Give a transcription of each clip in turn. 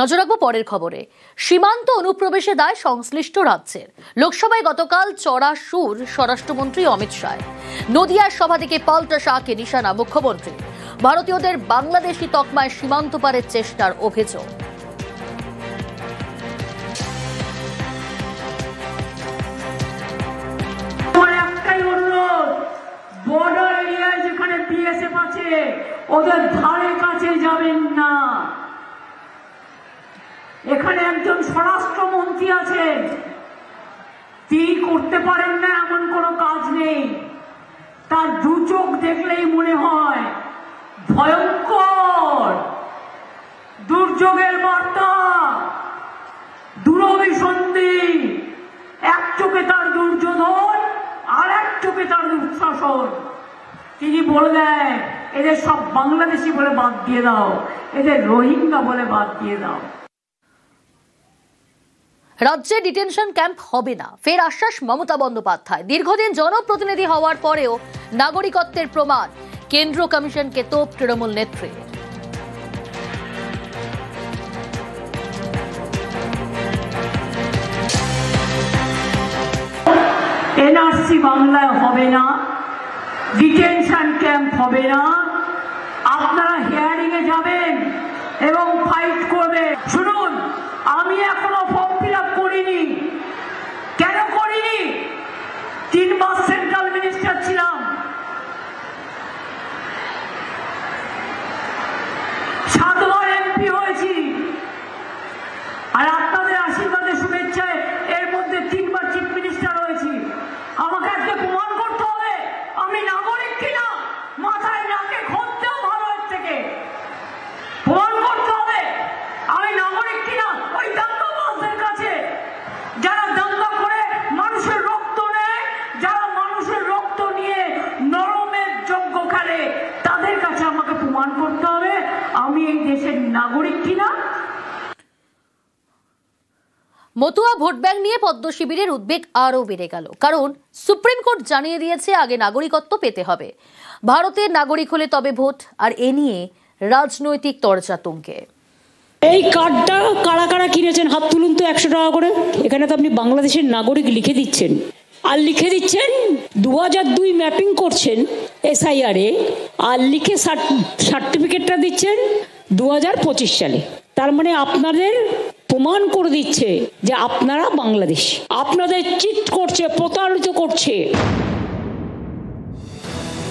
নজর রাখবো পরের খবরে। সীমান্ত অনুপ্রবেশে দায় সংশ্লিষ্ট রাজ্যের। লোকসভায় গতকাল চড়া সুর স্বরাষ্ট্রমন্ত্রী অমিত শাহ। নদিয়ার সভা থেকে পাল্টা শাহকে নিশানা মুখ্যমন্ত্রী। ভারতীয়দের বাংলাদেশি তকমায় সীমান্ত পারের চেষ্টার অভিযোগ। বর্ডার এরিয়ায় যেখানে বিএসএফ আছে ওদের ধারে কাছে যাবেন না। এখানে একজন স্বরাষ্ট্রমন্ত্রী আছেন, তিনি করতে পারেন না এমন কোনো কাজ নেই। তার দু চোখ দেখলেই মনে হয় ভয়ঙ্কর দুর্যোগের বার্তা, দুরভিসন্ধি। এক চোখে তার দুর্যোধন, আর এক চোখে তার দুঃশাসন। তিনি বললেন এদের সব বাংলাদেশি বলে বাদ দিয়ে দাও, এদের রোহিঙ্গা বলে বাদ দিয়ে দাও। রাজ্যে ডিটেনশন ক্যাম্প হবে না, ফের আশ্বাস মমতা বন্দ্যোপাধ্যায়। দীর্ঘদিন জনপ্রতিনিধি হওয়ার পরেও নাগরিকত্বের প্রমাণ, কেন্দ্রীয় কমিশনকে তোপ তৃণমূল নেত্রী। এনআরসি বাংলায় হবে না, ডিটেনশন ক্যাম্প হবে না। আপনারা হিয়ারিং এ যাবেন এবং ফাইট করবেন। শুনুন, আমি এখনো ফর্ম ফিল আপ করিনি। কেন করিনি? 3 মাস সেন্ট্রাল মিনিস্টার ছিলাম, 7 বার এমপি হয়েছি, আর আপনাদের আশীর্বাদে শুভেচ্ছায় এর মধ্যে 3 বার চিফ মিনিস্টার হয়েছি। আমাকে আজকে প্রমাণ করতে হবে আমি নাগরিক কিনা। মাথায় নাকে ঘুরতেও ভালো এর থেকে প্রমাণ করতে হবে আমি নাগরিক কিনা। ওই দাঙ্গাবাজদের কাছে, যারা দাঙ্গা করে মানুষের রক্ত নেয়, যারা মানুষের রক্ত নিয়ে নরমের যজ্ঞ খেলে, তাদের কাছে আমাকে প্রমাণ করতে হবে আমি এই দেশের নাগরিক কিনা। মতুয়া ভোট ব্যাংক নিয়ে পদ্ম শিবিরের উদ্বেগ আরও বেড়ে গেল, কারণ সুপ্রিম কোর্ট জানিয়ে দিয়েছে আগে নাগরিকত্ব পেতে হবে, ভারতের নাগরিক হলে তবে ভোট। আর এ নিয়ে রাজনৈতিক তর্জাতুঙ্গে। এই কার্ডটা কারা কারা কিনেছেন হাত তুলুন তো 100 টাকা করে। এখানে তো আপনি বাংলাদেশের নাগরিক লিখে দিচ্ছেন, আর লিখে দিচ্ছেন 2002 ম্যাপিং করছেন SIR এ, আর লিখে সার্টিফিকেটটা দিচ্ছেন 2025 সালে। তার মানে আপনাদের প্রমাণ করে দিচ্ছে যে আপনারা বাংলাদেশ, আপনাদের চিট করছে, প্রতারিত করছে।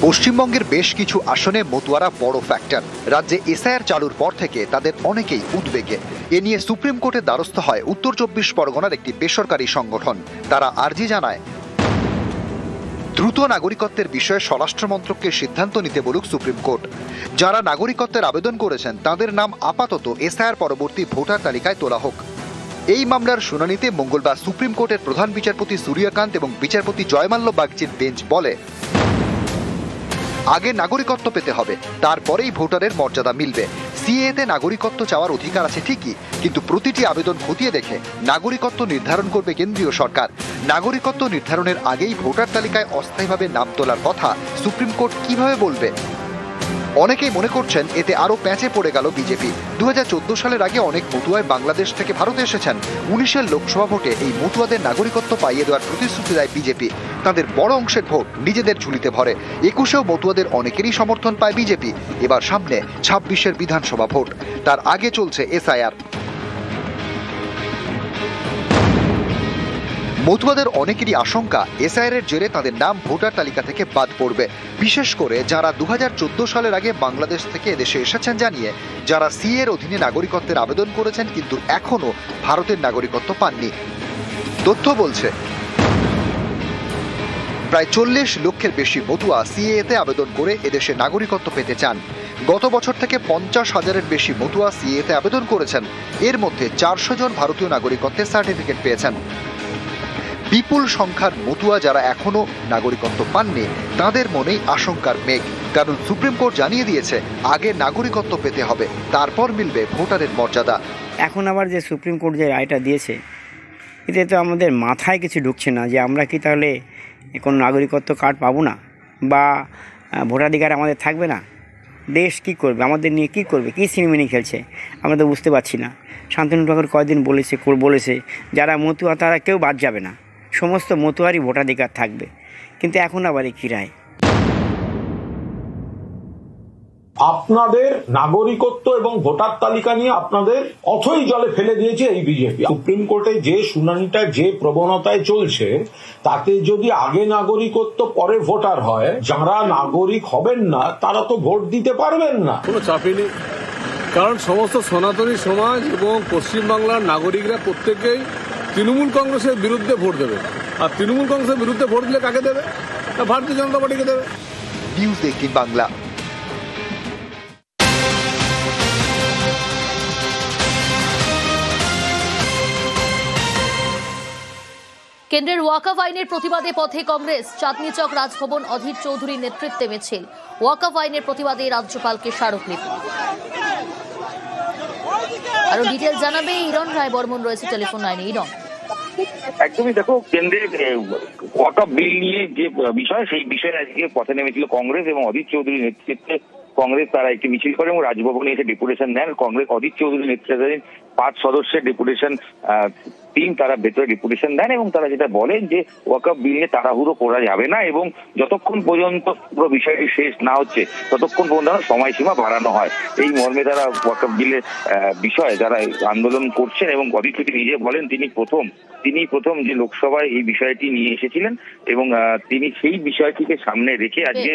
পশ্চিমবঙ্গের বেশ কিছু আসনে মতুয়ারা বড় ফ্যাক্টর। রাজ্যে SIR চালুর পর থেকে তাদের অনেকেই উদ্বেগে। এ নিয়ে সুপ্রিম কোর্টের দ্বারস্থ হয় উত্তর 24 পরগনার একটি বেসরকারি সংগঠন। তারা আর্জি জানায় দ্রুত নাগরিকত্বের বিষয়ে স্বরাষ্ট্র মন্ত্রককে সিদ্ধান্ত নিতে বলুক সুপ্রিম কোর্ট। যারা নাগরিকত্বের আবেদন করেছেন তাদের নাম আপাতত SIR পরবর্তী ভোটার তালিকায় তোলা হোক। এই মামলার শুনানিতে মঙ্গলবার সুপ্রিম কোর্টের প্রধান বিচারপতি সূর্যকান্ত এবং বিচারপতি জয়মাল্য বাগচির বেঞ্চ বলে, আগে নাগরিকত্ব পেতে হবে, তারপরেই ভোটারের মর্যাদা মিলবে। সিএতে নাগরিকত্ব চাওয়ার অধিকার আছে ঠিকই, কিন্তু প্রতিটি আবেদন খতিয়ে দেখে নাগরিকত্ব নির্ধারণ করবে কেন্দ্রীয় সরকার। নাগরিকত্ব নির্ধারণের আগেই ভোটার তালিকায় অস্থায়ীভাবে নাম তোলার কথা সুপ্রিম কোর্ট কিভাবে বলবে? অনেকেই মনে করছেন এতে আরো প্যাঁচে পড়ে গেল বিজেপি। 2014 সালের আগে অনেক মতুয়ায় বাংলাদেশ থেকে ভারতে এসেছেন। 19-এর লোকসভা ভোটে এই মতুয়াদের নাগরিকত্ব পাইয়ে দেওয়ার প্রতিশ্রুতি দেয় বিজেপি। তাদের বড় অংশের ভোট নিজেদের ঝুলিতে ভরে। 21-এও মতুয়াদের অনেকেরই সমর্থন পায় বিজেপি। এবার সামনে 26-এর বিধানসভা ভোট, তার আগে চলছে SIR। মতুয়াদের অনেকেরই আশঙ্কা SIR এর জেরে তাদের নাম ভোটার তালিকা থেকে বাদ পড়বে, বিশেষ করে যারা 2014 সালের আগে বাংলাদেশ থেকে এদেশে এসেছেন জানিয়ে, যারা সিএর অধীনে নাগরিকত্বের আবেদন করেছেন কিন্তু এখনো ভারতের নাগরিকত্ব পাননি। তথ্য বলছে প্রায় 40 লক্ষের বেশি মতুয়া সিএতে আবেদন করে এদেশে নাগরিকত্ব পেতে চান। গত বছর থেকে 50,000-এর বেশি মতুয়া সিএতে আবেদন করেছেন। এর মধ্যে 400 জন ভারতীয় নাগরিকত্বের সার্টিফিকেট পেয়েছেন। বিপুল সংখ্যার মতুয়া যারা এখনো নাগরিকত্ব পাননি তাদের মনেই আশঙ্কার মেঘ, কারণ সুপ্রিম কোর্ট জানিয়ে দিয়েছে আগে নাগরিকত্ব পেতে হবে, তারপর মিলবে ভোটারের মর্যাদা। এখন আবার যে সুপ্রিম কোর্ট যে রায়টা দিয়েছে, এতে তো আমাদের মাথায় কিছু ঢুকছে না যে আমরা কি তাহলে কোনো নাগরিকত্ব কার্ড পাবো না, বা ভোটাধিকার আমাদের থাকবে না, দেশ কি করবে, আমাদের নিয়ে কি করবে, কী সিনেমিনি খেলছে আমরা তো বুঝতে পারছি না। শান্তনু ঠাকুর কয়দিন বলেছে যারা মতুয়া তারা কেউ বাদ যাবে না, সমস্ত মতুয়ারই ভোটাধিকার থাকবে, কিন্তু এখন আবার কি রায়? আপনাদের নাগরিকত্ব এবং ভোটার তালিকা নিয়ে আপনাদের অথই জলে ফেলে দিয়েছে এই বিজেপি। সুপ্রিম কোর্টে যে শুনানিটা যে প্রবণতায় চলছে, তাতে যদি আগে নাগরিকত্ব পরে ভোটার হয়, যারা নাগরিক হবেন না তারা তো ভোট দিতে পারবেন না। কোনো চাপই নেই, কারণ সমস্ত সনাতনী সমাজ এবং পশ্চিমবাংলার নাগরিকরা প্রত্যেকেই তৃণমূল কংগ্রেসের বিরুদ্ধে ভোট দেবে। আর তৃণমূল কংগ্রেসের বিরুদ্ধে ভোট দিলে কাকে দেবে? ভারতীয় জনতা পার্টিকে দেবে। নিউজ 18 বাংলা। কেন্দ্রের ওয়াকফ আইনের প্রতিবাদে পথে কংগ্রেস, চাঁদনী চক রাজভবন, অধীর চৌধুরীর নেতৃত্বে মিছিল। ওয়াকফ আইনের প্রতিবাদে রাজ্যপালকে স্মারকলিপি। আরো ডিটেইলস জানাবে ইরন রায় বর্মন, রয়েছে টেলিফোন লাইনে। ইরন, একদমই দেখো, কেন্দ্রের ওয়াকফ বিল নিয়ে যে বিষয়, সেই বিষয়ে আজকে পথে নেমেছিল কংগ্রেস এবং অধীর চৌধুরীর নেতৃত্বে কংগ্রেস। তারা একটি মিছিল করে এবং রাজভবনে এসে ডেপুটেশন দেন। কংগ্রেস অধীর চৌধুরীর নেতৃত্বাধীন 5 সদস্যের ডেপুটেশন টিম তারা ভেতরে ডেপুটেশন দেন এবং তারা যেটা বলেন যে ওয়াকফ বিল নিয়ে তাড়াহুড়ো করা যাবে না এবং যতক্ষণ পর্যন্ত পুরো বিষয়টি শেষ না হচ্ছে ততক্ষণ পর্যন্ত সময়সীমা বাড়ানো হয়। এই মর্মে তারা ওয়াকফ বিলের বিষয়ে যারা আন্দোলন করছেন এবং অধীর চৌধুরী নিজে বলেন তিনি প্রথম যে লোকসভায় এই বিষয়টি নিয়ে এসেছিলেন এবং তিনি সেই বিষয়টিকে সামনে রেখে আজকে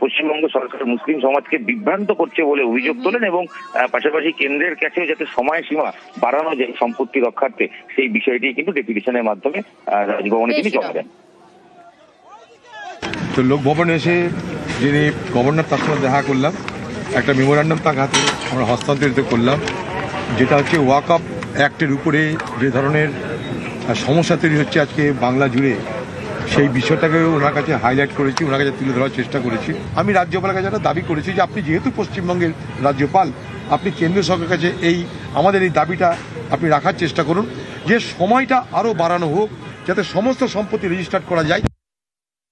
পশ্চিমবঙ্গ সরকার মুসলিম সমাজকে বিভ্রান্ত করছে বলে অভিযোগ তোলেন এবং পাশাপাশি কেন্দ্রের কাছেও যাতে সময়সীমা বাড়ানো যায় সম্পত্তি রক্ষার্থে, সেই বিষয়টি কিন্তু ডেপুটেশনের মাধ্যমে রাজভবনে তিনি জমা দেন। তো লোকভবনে এসে যিনি গভর্নর, তার সঙ্গে দেখা করলাম, একটা মেমোরান্ডাম তার হাতে আমরা হস্তান্তরিত করলাম, যেটা হচ্ছে ওয়াকফ অ্যাক্টের উপরে যে ধরনের সমস্যা তৈরি হচ্ছে আজকে বাংলা জুড়ে, সেই বিষয়টাকে ওনার কাছে হাইলাইট করেছি, ওনার কাছে তুলে ধরার চেষ্টা করেছি। আমি রাজ্যপালের কাছে একটা দাবি করেছি যে আপনি যেহেতু পশ্চিমবঙ্গের রাজ্যপাল, আপনি কেন্দ্রীয় সরকারের কাছে আমাদের এই দাবিটা আপনি রাখার চেষ্টা করুন যে সময়টা আরও বাড়ানো হোক, যাতে সমস্ত সম্পত্তি রেজিস্টার করা যায়।